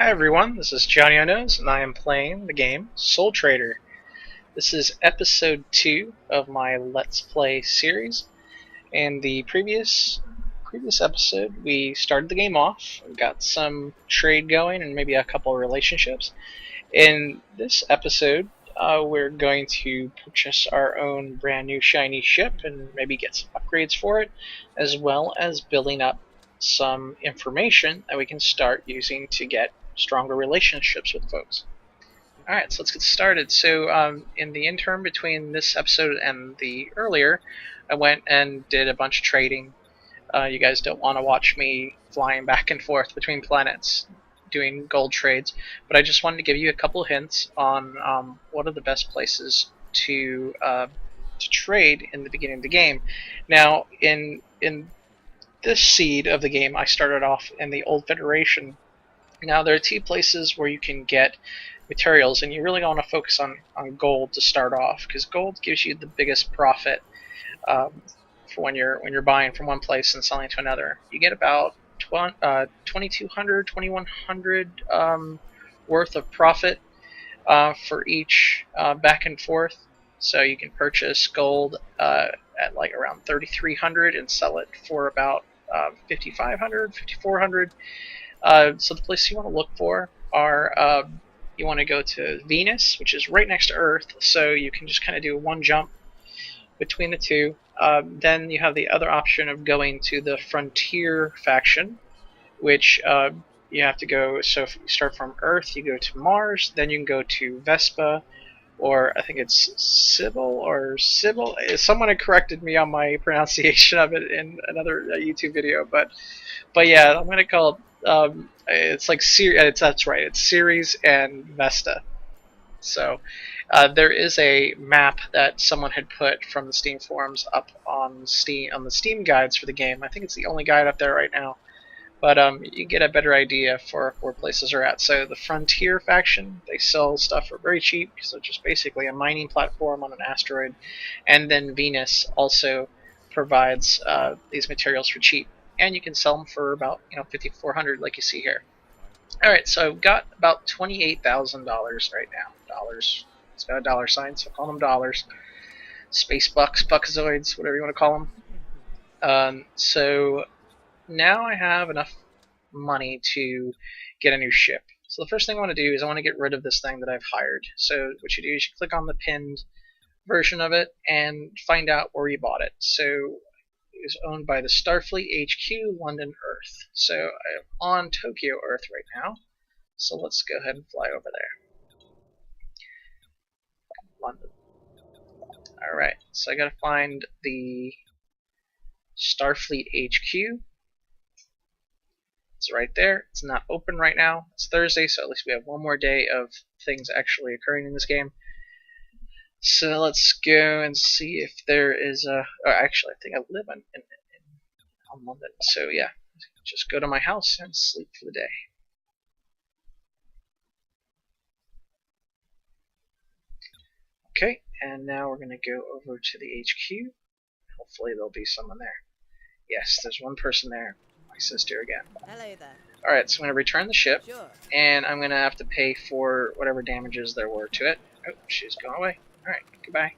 Hi everyone, this is Johnnyonoes, and I am playing the game Soul Trader. This is episode 2 of my Let's Play series. In the previous episode, we started the game off, got some trade going, and maybe a couple of relationships. In this episode, we're going to purchase our own brand new shiny ship and maybe get some upgrades for it, as well as building up some information that we can start using to get stronger relationships with folks. Alright, so let's get started. So, in the interim between this episode and the earlier, I went and did a bunch of trading. You guys don't want to watch me flying back and forth between planets doing gold trades, but I just wanted to give you a couple hints on what are the best places to trade in the beginning of the game. Now, in this seed of the game, I started off in the Old Federation. Now, there are two places where you can get materials, and you really want to focus on gold to start off, because gold gives you the biggest profit for when you're buying from one place and selling to another. You get about 2,200, 2,100 worth of profit for each back and forth. So you can purchase gold at like around 3,300 and sell it for about 5,500, 5,400. So the places you want to look for are you want to go to Venus, which is right next to Earth, so you can just kind of do one jump between the two. Then you have the other option of going to the Frontier faction, which you have to go. So if you start from Earth, you go to Mars, then you can go to Vespa, or I think it's Sybil or Sybil. Someone had corrected me on my pronunciation of it in another YouTube video, but yeah, I'm gonna call it. It's like that's right. It's Ceres and Vesta. So there is a map that someone had put from the Steam forums up on the Steam guides for the game. I think it's the only guide up there right now. But you get a better idea for where places are at. So the Frontier faction, they sell stuff for very cheap, because they're just basically a mining platform on an asteroid. And then Venus also provides these materials for cheap, and you can sell them for about 5,400, like you see here. All right, so I've got about $28,000 right now. Dollars. It's got a dollar sign, so call them dollars. Space bucks, buckazoids, whatever you want to call them. So now I have enough money to get a new ship. So the first thing I want to do is I want to get rid of this thing that I've hired. So what you do is you click on the pinned version of it and find out where you bought it. So it is owned by the Starfleet HQ, London, Earth. So I'm on Tokyo, Earth right now. So let's go ahead and fly over there. London. Alright, so I gotta find the Starfleet HQ. It's right there. It's not open right now. It's Thursday, so at least we have one more day of things actually occurring in this game. So let's go and see if there is a. Actually, I think I live in London. So yeah, just go to my house and sleep for the day. Okay, and now we're gonna go over to the HQ. Hopefully there'll be someone there. Yes, there's one person there. My sister again. Hello there. Alright, so I'm going to return the ship, Sure. and I'm going to have to pay for whatever damages there were to it. Oh, she's gone away. Alright, goodbye.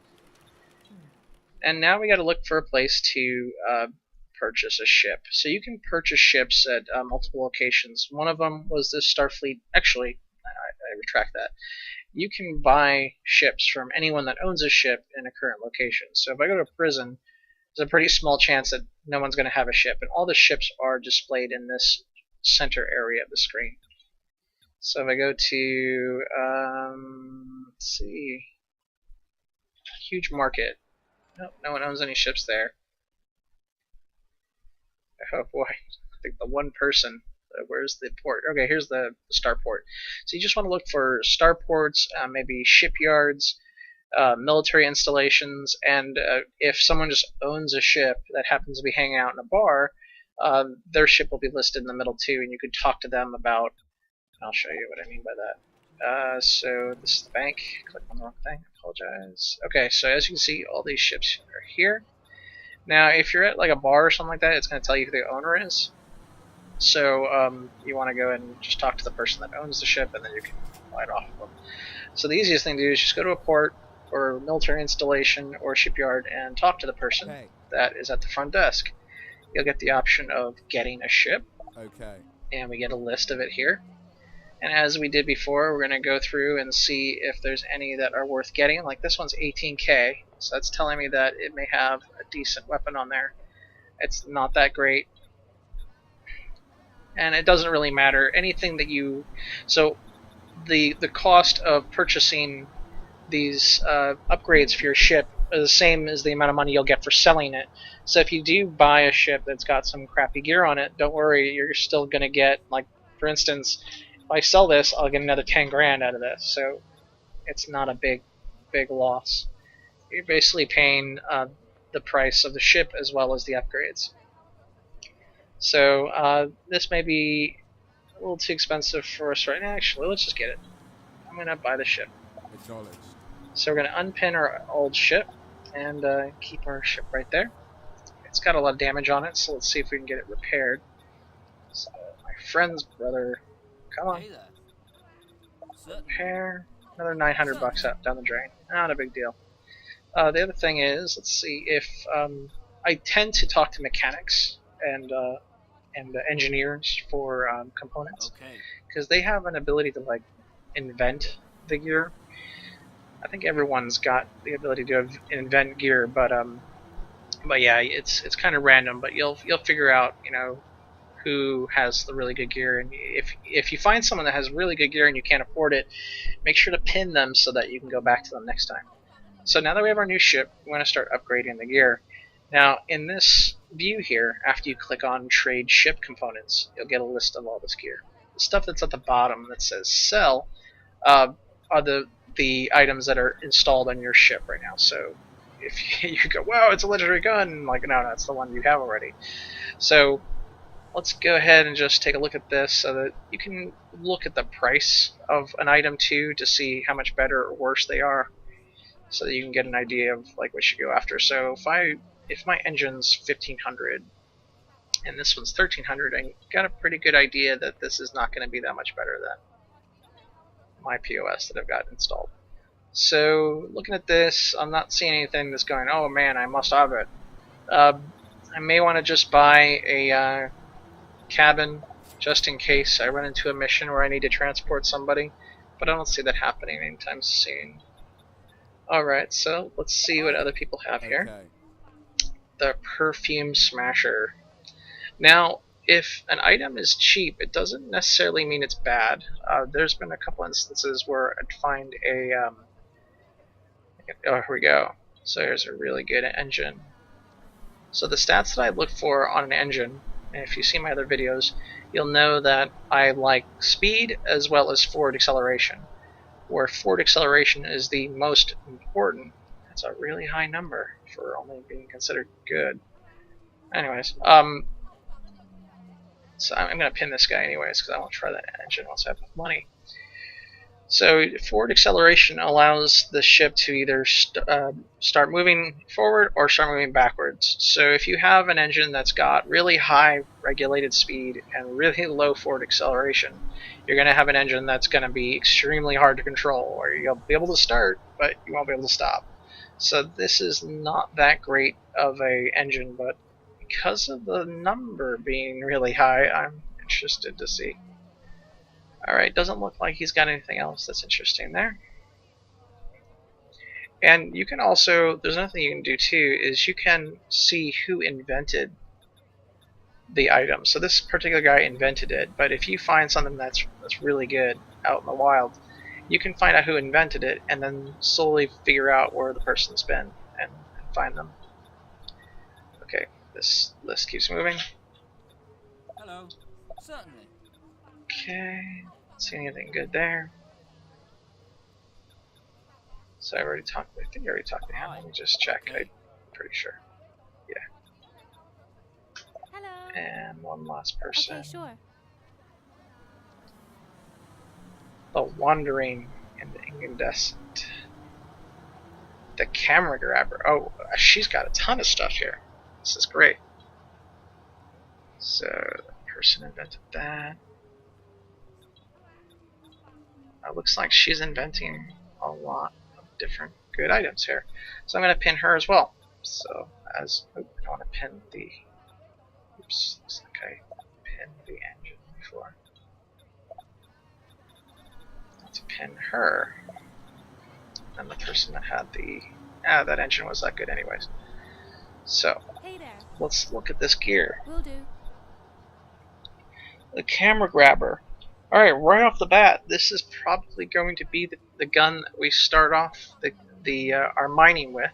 And now we got to look for a place to purchase a ship. So you can purchase ships at multiple locations. One of them was this Starfleet. Actually, I retract that. You can buy ships from anyone that owns a ship in a current location. So if I go to prison, there's a pretty small chance that no one's going to have a ship, and all the ships are displayed in this center area of the screen. So if I go to, let's see, huge market. Nope, no one owns any ships there. Oh boy, I think the one person. Where's the port? Okay, here's the starport. So you just want to look for starports, maybe shipyards, military installations, and if someone just owns a ship that happens to be hanging out in a bar, their ship will be listed in the middle too, and you could talk to them about. I'll show you what I mean by that. So this is the bank. Click on the wrong thing. Apologize. Okay, so as you can see, all these ships are here. Now, if you're at like a bar or something like that, it's going to tell you who the owner is. So you want to go and just talk to the person that owns the ship, and then you can fly it off of them. So the easiest thing to do is just go to a port or military installation or shipyard and talk to the person that is at the front desk. You'll get the option of getting a ship, and we get a list of it here. And as we did before, we're going to go through and see if there's any that are worth getting. Like this one's 18k, so that's telling me that it may have a decent weapon on there. It's not that great, and it doesn't really matter. Anything that you... So the cost of purchasing these upgrades for your ship are the same as the amount of money you'll get for selling it. So if you do buy a ship that's got some crappy gear on it, don't worry, you're still going to get, like, for instance, if I sell this, I'll get another 10 grand out of this. So it's not a big loss. You're basically paying the price of the ship as well as the upgrades. So this may be a little too expensive for us right now. Actually, let's just get it. I'm going to buy the ship. So we're going to unpin our old ship and keep our ship right there. It's got a lot of damage on it, so let's see if we can get it repaired. So, my friend's brother, come on. Repair. Another 900 bucks out down the drain. Not a big deal. The other thing is, let's see if I tend to talk to mechanics and engineers for components, because they have an ability to like invent the gear. I think everyone's got the ability to invent gear, but yeah, it's kind of random. But you'll figure out, you know, who has the really good gear, and if you find someone that has really good gear and you can't afford it, make sure to pin them so that you can go back to them next time. So now that we have our new ship, we want to start upgrading the gear. Now in this view here, after you click on Trade Ship Components, you'll get a list of all this gear. The stuff that's at the bottom that says Sell are the items that are installed on your ship right now. So if you go, wow, it's a legendary gun, like, no, that's the one you have already. So let's go ahead and just take a look at this so that you can look at the price of an item too to see how much better or worse they are, so that you can get an idea of like what you go after. So if my engine's 1500 and this one's 1300, I got a pretty good idea that this is not going to be that much better than my POS that I've got installed. So looking at this, I'm not seeing anything that's going, oh man, I must have it. I may want to just buy a cabin just in case I run into a mission where I need to transport somebody, but I don't see that happening anytime soon. Alright, so let's see what other people have here. The Perfume Smasher. Now, if an item is cheap, it doesn't necessarily mean it's bad. There's been a couple instances where I'd find a... oh, here we go. So here's a really good engine. So the stats that I look for on an engine, and if you see my other videos, you'll know that I like speed as well as forward acceleration. Where forward acceleration is the most important. That's a really high number for only being considered good. Anyways, so I'm going to pin this guy anyways because I want to try that engine once I have enough money. So forward acceleration allows the ship to either start moving forward or start moving backwards. So if you have an engine that's got really high regulated speed and really low forward acceleration, you're going to have an engine that's going to be extremely hard to control, or you'll be able to start, but you won't be able to stop. So this is not that great of a engine, but because of the number being really high, I'm interested to see. Alright, doesn't look like he's got anything else that's interesting there. And you can also, there's another thing you can do too, is you can see who invented the item. So this particular guy invented it, but if you find something that's really good out in the wild, you can find out who invented it and then slowly figure out where the person's been and find them. Okay, this list keeps moving. Hello. Certainly. Okay, don't see anything good there. So I think I already talked to him. Let me just check. I'm pretty sure. Yeah. Hello. And one last person. Okay, sure. The Wandering and the Incandescent. The Camera Grabber. Oh, she's got a ton of stuff here. This is great. So, person invented that. It looks like she's inventing a lot of different good items here. So I'm going to pin her as well. So as, I don't want to pin the, oops, looks like I pinned the engine before. Let's pin her. And the person that had the, that engine was that good anyways. So, Hey there. let's look at this gear. Will do. The camera grabber. Alright, right off the bat, this is probably going to be the gun that we start off our mining with.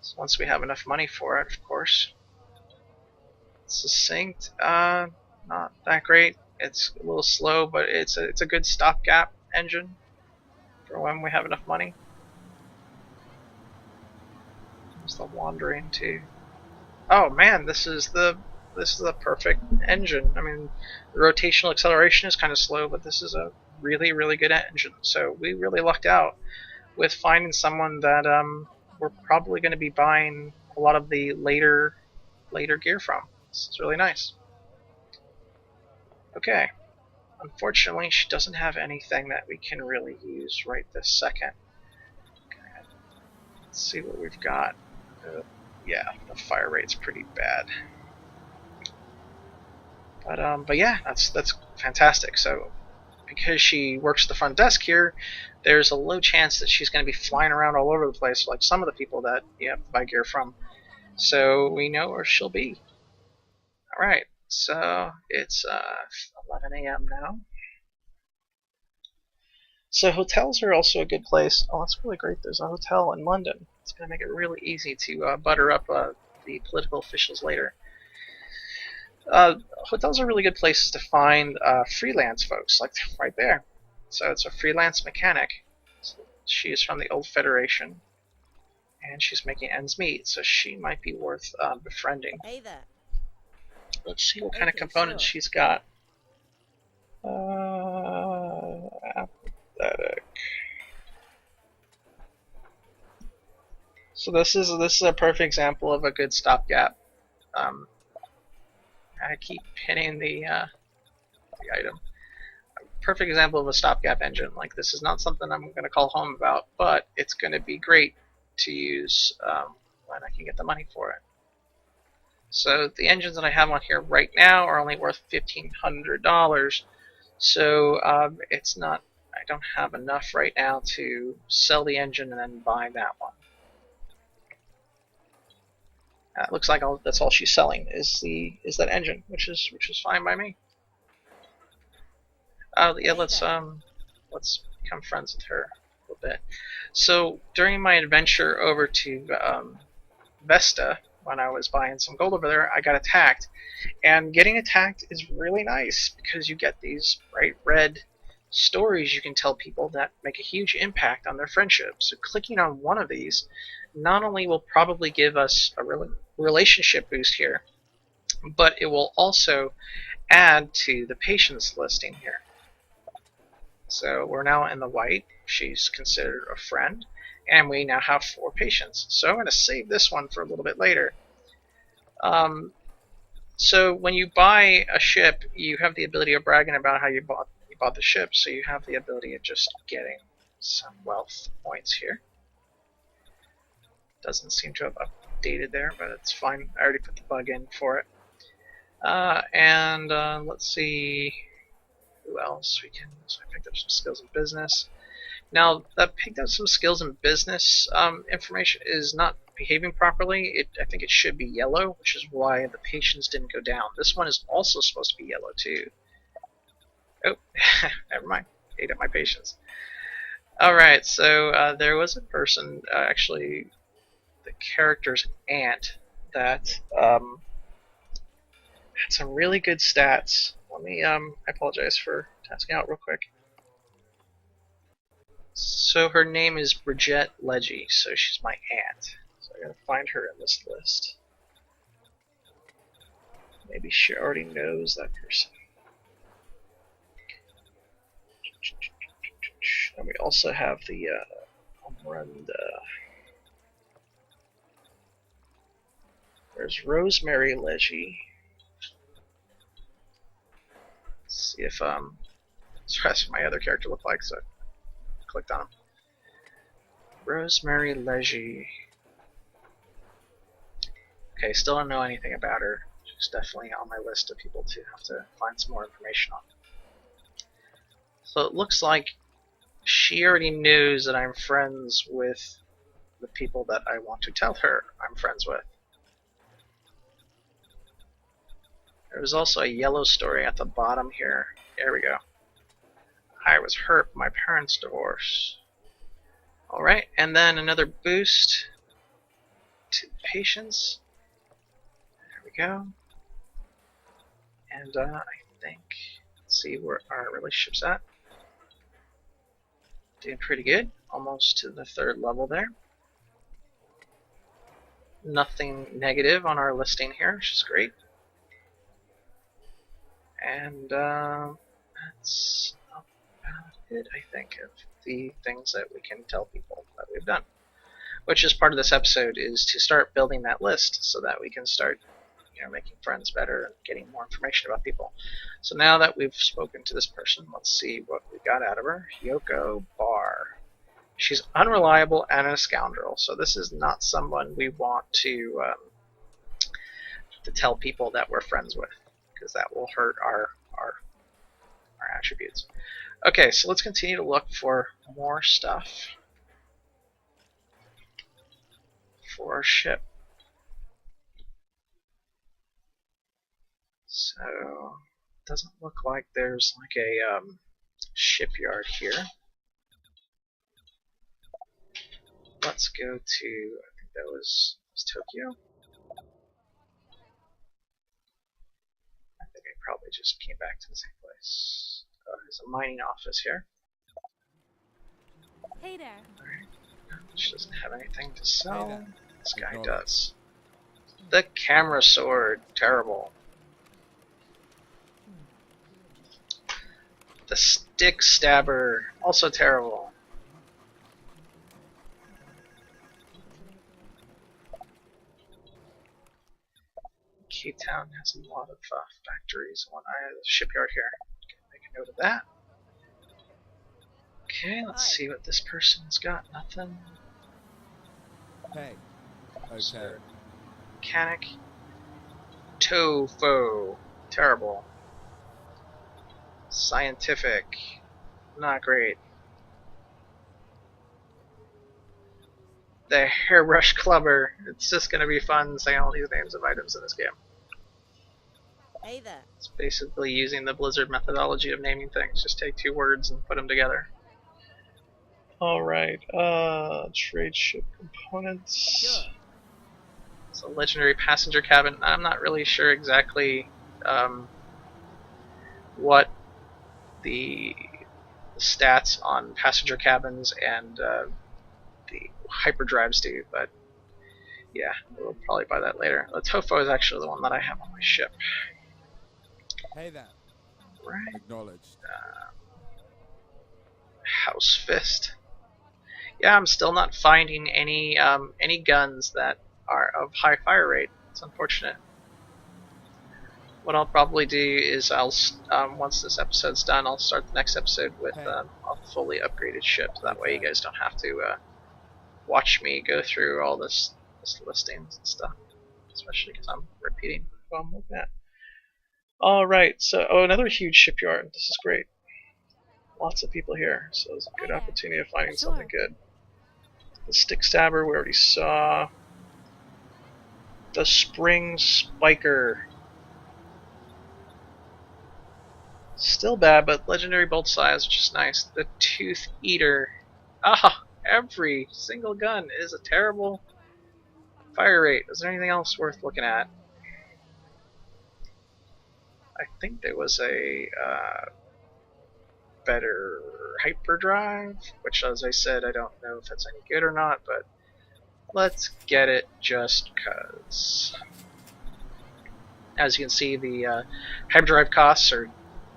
So once we have enough money for it, of course. Succinct, not that great. It's a little slow, but it's a good stopgap engine for when we have enough money. There's the wandering too. Oh man, this is the perfect engine. I mean, the rotational acceleration is kind of slow, but this is a really, really good engine. So we really lucked out with finding someone that we're probably going to be buying a lot of the later gear from. This is really nice. Okay. Unfortunately, she doesn't have anything that we can really use right this second. Okay. Let's see what we've got. Yeah, the fire rate's pretty bad. But yeah, that's fantastic. So because she works the front desk here, there's a low chance that she's going to be flying around all over the place like some of the people that you have to buy gear from. So we know where she'll be. Alright, so it's 11 a.m. now. So hotels are also a good place. Oh, that's really great. There's a hotel in London. It's going to make it really easy to butter up the political officials later. Hotels are really good places to find freelance folks, like right there. So it's a freelance mechanic. So she is from the old Federation, and she's making ends meet, so she might be worth befriending. Hey there. Let's see what kind of components she's got. Apathetic. So this is a perfect example of a good stopgap. I keep pinning the item. A perfect example of a stopgap engine. Like, this is not something I'm going to call home about, but it's going to be great to use when I can get the money for it. So the engines that I have on here right now are only worth $1,500. So it's not. I don't have enough right now to sell the engine and then buy that one. It looks like that's all she's selling is that engine, which is fine by me. Yeah, let's become friends with her a little bit. So during my adventure over to Vesta, when I was buying some gold over there, I got attacked, and getting attacked is really nice because you get these bright red stories you can tell people that make a huge impact on their friendship. So clicking on one of these not only will probably give us a relationship boost here, but it will also add to the patience listing here. So we're now in the white. She's considered a friend, and we now have 4 patients. So I'm going to save this one for a little bit later. So when you buy a ship, you have the ability of bragging about how you bought the ship, so you have the ability of just getting some wealth points here. Doesn't seem to have updated there, but it's fine. I already put the bug in for it. Let's see who else we can. So I picked up some skills in business. Now, that picked up some skills in business information is not behaving properly. I think it should be yellow, which is why the patience didn't go down. This one is also supposed to be yellow too. Oh, never mind. Ate up my patience. Alright, so there was a person, actually the character's aunt, that had some really good stats. Let me, I apologize for tasking out real quick. So her name is Bridget Leggy, so she's my aunt. So I gotta find her in this list. Maybe she already knows that person. And we also have the Miranda. There's Rosemary Leggy. See if that's what my other character looked like. So I clicked on him. Rosemary Leggy. Okay, still don't know anything about her. She's definitely on my list of people to have to find some more information on. So it looks like she already knows that I'm friends with the people that I want to tell her I'm friends with. There was also a yellow story at the bottom here. There we go. I was hurt by my parents' divorce. Alright, and then another boost to patience. There we go. And I think, let's see where our relationship's at. Doing pretty good. Almost to the 3rd level there. Nothing negative on our listing here, which is great. And that's about it, I think, of the things that we can tell people that we've done. Which is part of this episode, is to start building that list so that we can start making friends better and getting more information about people. So now that we've spoken to this person, let's see what we got out of her. Yoko Barr. She's unreliable and a scoundrel, so this is not someone we want to tell people that we're friends with, because that will hurt our attributes. Okay, so let's continue to look for more stuff for our ship. So, it doesn't look like there's like a shipyard here. Let's go to, I think that was Tokyo. I think I probably just came back to the same place. There's a mining office here. Hey there. Alright, which doesn't have anything to sell. Hey there. This guy does. The camera sword, terrible. The stick stabber, also terrible. Cape Town has a lot of factories. One eye of the shipyard here. Make a note of that. Okay, let's see what this person's got. Nothing. Hey. So, Okay. mechanic. Tofu, terrible. Scientific, not great. The hairbrush clubber. It's just gonna be fun saying all these names of items in this game. Hey there. It's basically using the Blizzard methodology of naming things. Just take 2 words and put them together. Alright, trade ship components. Sure. It's a legendary passenger cabin. I'm not really sure exactly what the stats on passenger cabins and the hyperdrives do, but yeah, we'll probably buy that later. The tofu is actually the one that I have on my ship. Hey there. Right. Acknowledged. House fist. Yeah, I'm still not finding any guns that are of high fire rate. It's unfortunate. What I'll probably do is once this episode's done, I'll start the next episode with a fully upgraded ship. So that way you guys don't have to watch me go through all this listings and stuff. Especially because I'm repeating what I'm looking at. Alright, so another huge shipyard. This is great. Lots of people here, so it's a good opportunity of finding something good. The stick stabber we already saw. The spring spiker. Still bad, but legendary bolt size, which is nice. The tooth eater. Ah, every single gun is a terrible fire rate. Is there anything else worth looking at? I think there was a better hyperdrive, which, as I said, I don't know if it's any good or not, but let's get it just cause. As you can see, the hyperdrive costs are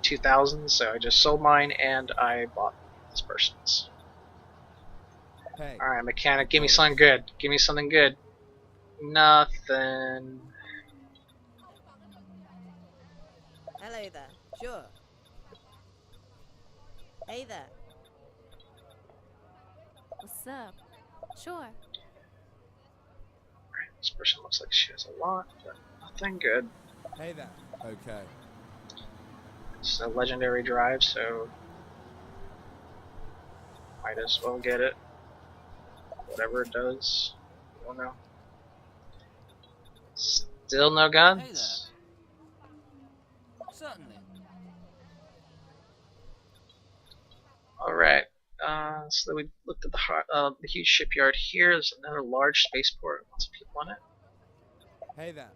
2,000, so I just sold mine and I bought this person's. Hey. Alright, mechanic, give me something good. Give me something good. Nothing. Hello there. Sure. Hey there. What's up? Sure. This person looks like she has a lot, but nothing good. Hey there. Okay. It's a legendary drive, so might as well get it. Whatever it does. I don't know. Still no guns? Certainly. Alright. So we looked at the huge shipyard here. There's another large spaceport. Lots of people on it. Hey there.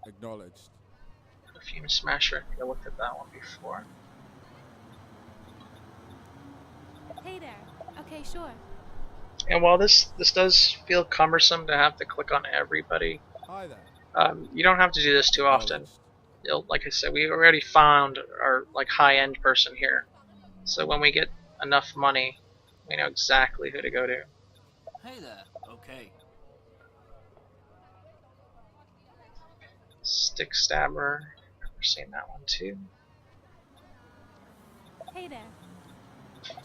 Acknowledged. Perfume Smasher. I think I looked at that one before. Hey there. Okay, sure. And while this does feel cumbersome to have to click on everybody, Hi there. you don't have to do this too often. Like I said, we already found our high-end person here. So when we get enough money, we know exactly who to go to. Hey there. Okay. Stick Stabber. Never seen that one too. Hey there.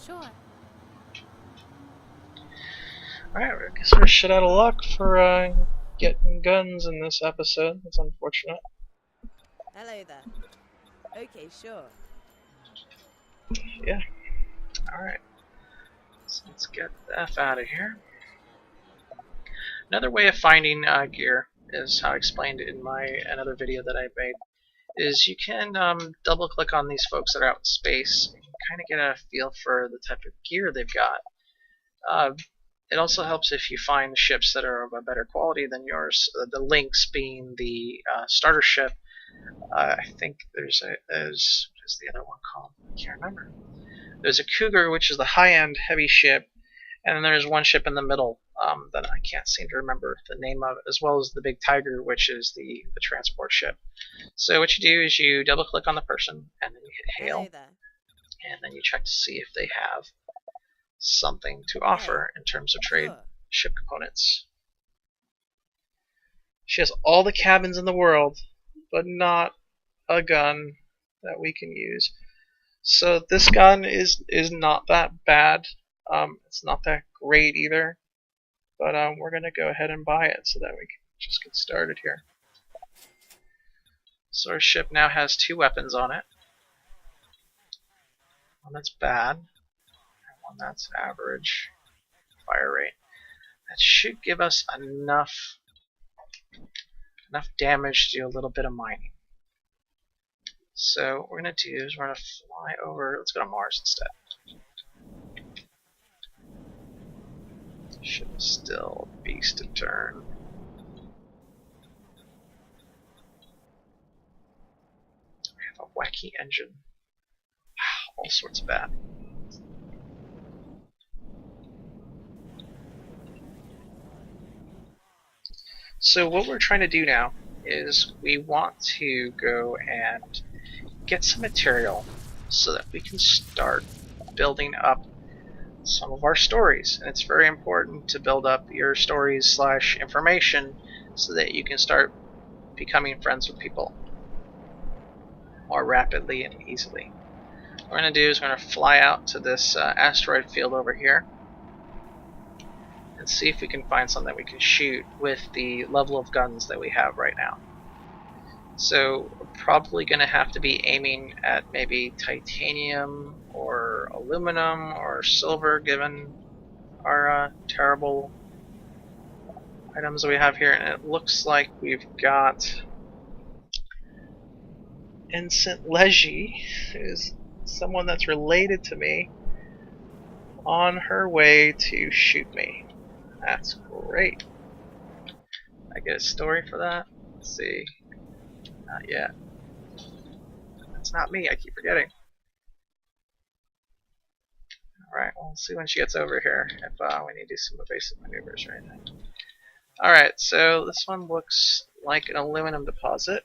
Sure. Alright, I guess we're shit out of luck for getting guns in this episode. That's unfortunate. Hello there. Okay, sure. Yeah. Alright. So let's get the F out of here. Another way of finding gear is how I explained it in another video that I made. Is you can double click on these folks that are out in space and kind of get a feel for the type of gear they've got. It also helps if you find ships that are of a better quality than yours. The Lynx being the starter ship. I think what is the other one called? I can't remember. There's a Cougar, which is the high-end heavy ship, and then there's one ship in the middle that I can't seem to remember the name of, as well as the Big Tiger, which is the transport ship. So what you do is you double-click on the person, and then you hit Hail, Hello there. and then you check to see if they have something to offer in terms of trade Sure. ship components. She has all the cabins in the world, but not a gun that we can use. So this gun is not that bad. It's not that great either, but we're gonna go ahead and buy it so that we can just get started here. So our ship now has 2 weapons on it. One that's bad, and one that's average fire rate. That should give us enough damage to do a little bit of mining. So what we're going to do is we're going to fly over. Let's go to Mars instead. Ship is still a beast to turn. We have a wacky engine. All sorts of bad. So what we're trying to do now is we want to go and get some material so that we can start building up some of our stories. And it's very important to build up your stories / information so that you can start becoming friends with people more rapidly and easily. What we're going to do is we're going to fly out to this asteroid field over here and see if we can find something we can shoot with the level of guns that we have right now. So we're probably going to have to be aiming at maybe titanium or aluminum or silver, given our terrible items that we have here. And it looks like we've got Ensign Leggy, who's someone that's related to me, on her way to shoot me. That's great. I get a story for that? Let's see. Not yet. That's not me, I keep forgetting. Alright, well, we'll see when she gets over here if we need to do some evasive maneuvers or anything. Alright, so this one looks like an aluminum deposit.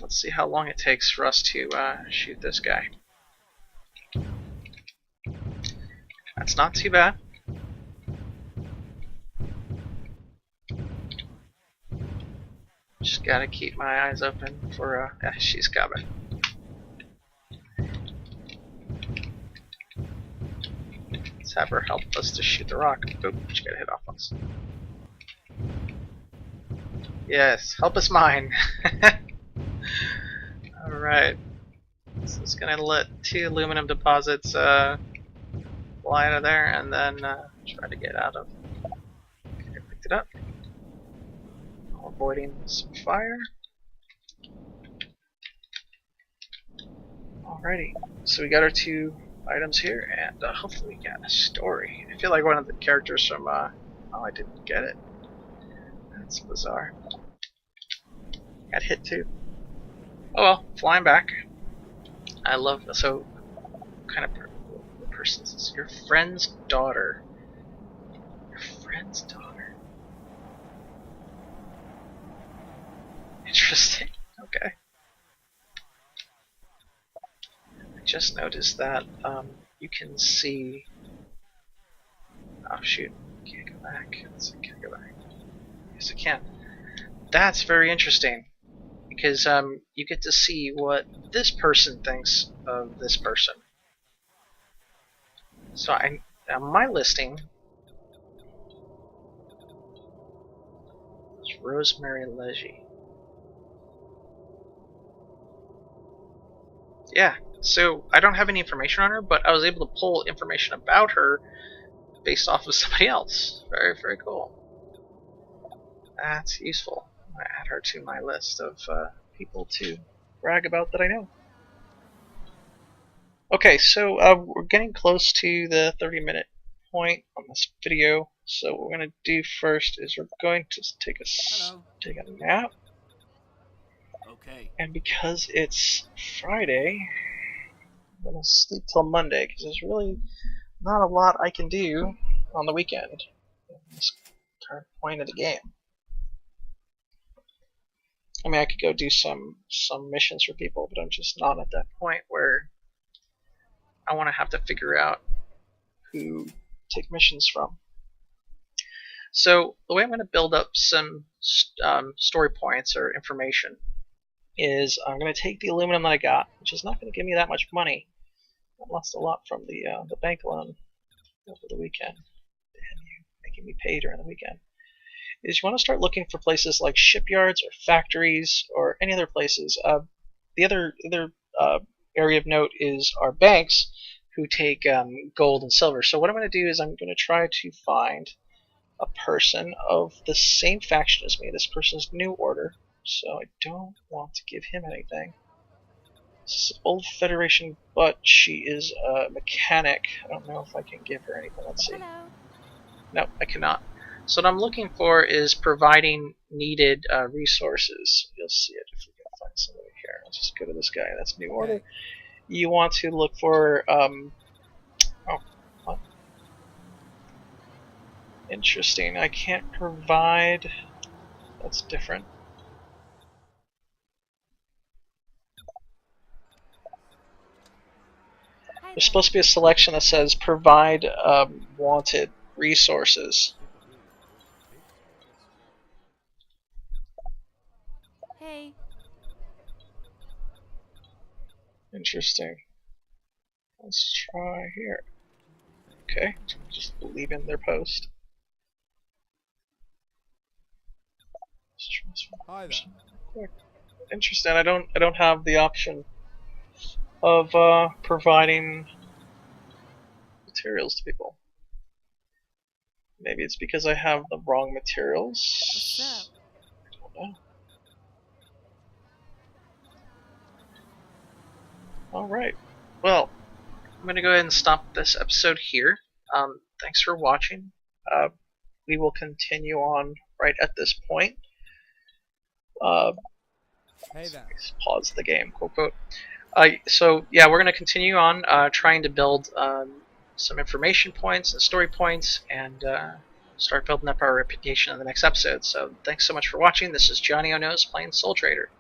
Let's see how long it takes for us to shoot this guy. That's not too bad. Just gotta keep my eyes open for, yeah, she's coming. Let's have her help us to shoot the rock. Oop, she got hit off once. Yes, help us mine. Alright. So it's gonna let 2 aluminum deposits fly out of there and then try to get out of. Okay, I picked it up. Avoiding some fire. Alrighty, so we got our 2 items here, and hopefully we got a story. I feel like one of the characters from, oh, I didn't get it. That's bizarre. Got hit too. Oh well, flying back. I love, so, what kind of person is this? Your friend's daughter. Your friend's daughter. Interesting, okay. I just noticed that you can see. Oh shoot, can't go back. Let's see, can I go back? Yes, I can. That's very interesting because you get to see what this person thinks of this person. So on my listing, it's Rosemary Leggy. Yeah, so I don't have any information on her, but I was able to pull information about her based off of somebody else. Very, very cool. That's useful. I add her to my list of people to brag about that I know. Okay, so we're getting close to the 30-minute point on this video. So what we're going to do first is we're going to take a nap. Okay. And because it's Friday, I'm going to sleep till Monday because there's really not a lot I can do on the weekend at this current point of the game. I mean, I could go do some missions for people, but I'm just not at that point where I want to have to figure out who to take missions from. So the way I'm going to build up some story points or information is I'm going to take the aluminum that I got, which is not going to give me that much money. I lost a lot from the bank loan over the weekend. Damn you, making me pay during the weekend. Is you want to start looking for places like shipyards or factories or any other places. The other area of note is our banks, who take gold and silver. So what I'm going to do is I'm going to try to find a person of the same faction as me. This person's New Order, so I don't want to give him anything. This is Old Federation, but she is a mechanic. I don't know if I can give her anything. Let's see. Hello. No, I cannot. So what I'm looking for is providing needed resources. You'll see it if we can find somebody here. Let's just go to this guy. That's New Order. You want to look for oh, what? Interesting. I can't provide. That's different. Hi There's supposed to be a selection that says provide wanted resources. Hey. Interesting. Let's try here. Okay, just leave in their post. Hi there. Interesting. I don't have the option of providing materials to people. Maybe it's because I have the wrong materials. What's up? I don't know. Alright, well, I'm going to go ahead and stop this episode here. Thanks for watching. We will continue on right at this point. Hey there. Let's pause the game, quote, quote. So, yeah, we're going to continue on trying to build some information points and story points and start building up our reputation in the next episode. So, thanks so much for watching. This is Johnnyonoes playing Soul Trader.